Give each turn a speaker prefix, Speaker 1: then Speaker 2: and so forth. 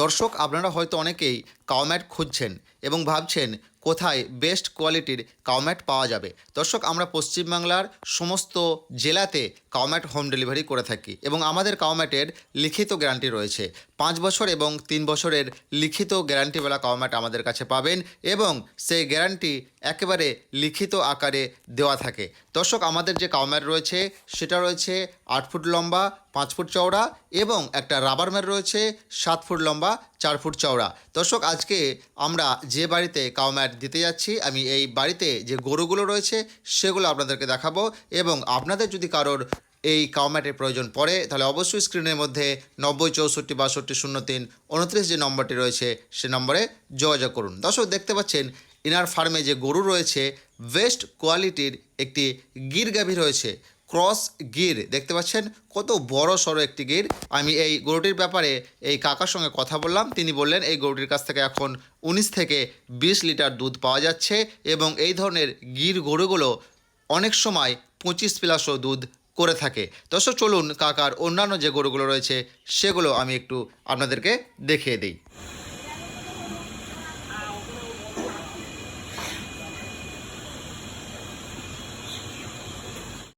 Speaker 1: দর্শক, আপনারা হয়তো অনেকেই কাউম্যাট খুঁজছেন এবং ভাবছেন কোথায় বেস্ট কোয়ালিটির কাউম্যাট পাওয়া যাবে। দর্শক, আমরা পশ্চিমবাংলার সমস্ত জেলাতে কাউম্যাট হোম ডেলিভারি করে থাকি এবং আমাদের কাউম্যাটের লিখিত গ্যারান্টি রয়েছে। 5 বছর এবং 3 বছরের লিখিত গ্যারান্টিওয়ালা কাউম্যাট আমাদের কাছে পাবেন এবং সেই গ্যারান্টি একেবারে লিখিত আকারে দেওয়া থাকে। দর্শক, আমাদের যে কাউম্যাট রয়েছে সেটা রয়েছে 8 ফুট লম্বা, 5 ফুট চওড়া এবং একটা রাবার ম্যাট রয়েছে 7 ফুট লম্বা, 4 ফুট চওড়া। দর্শক, আজকে আমরা যে বাড়িতে কাউম্যাট দিতে যাচ্ছি, আমি এই বাড়িতে যে গরুগুলো রয়েছে সেগুলো আপনাদেরকে দেখাবো এবং আপনাদের যদি কারোর এই কাউম্যাটের প্রয়োজন পড়ে তাহলে অবশ্যই স্ক্রিনের মধ্যে 90 64 62 03 29 যে নম্বরটি রয়েছে সে নম্বরে যোগাযোগ করুন। দর্শক, দেখতে পাচ্ছেন ইনার ফার্মে যে গরু রয়েছে বেস্ট কোয়ালিটির একটি গির গাভী রয়েছে, ক্রস গির। দেখতে পাচ্ছেন কত বড় সড়ো একটি গির। আমি এই গরুটির ব্যাপারে এই কাকার সঙ্গে কথা বললাম। তিনি বললেন এই গরুটির কাছ থেকে এখন 19 থেকে 20 লিটার দুধ পাওয়া যাচ্ছে এবং এই ধরনের গির গরুগুলো অনেক সময় 25+ দুধ করে থাকে। দর্শক, চলুন কাকার অন্যান্য যে গরুগুলো রয়েছে সেগুলো আমি একটু আপনাদেরকে দেখিয়ে দিই।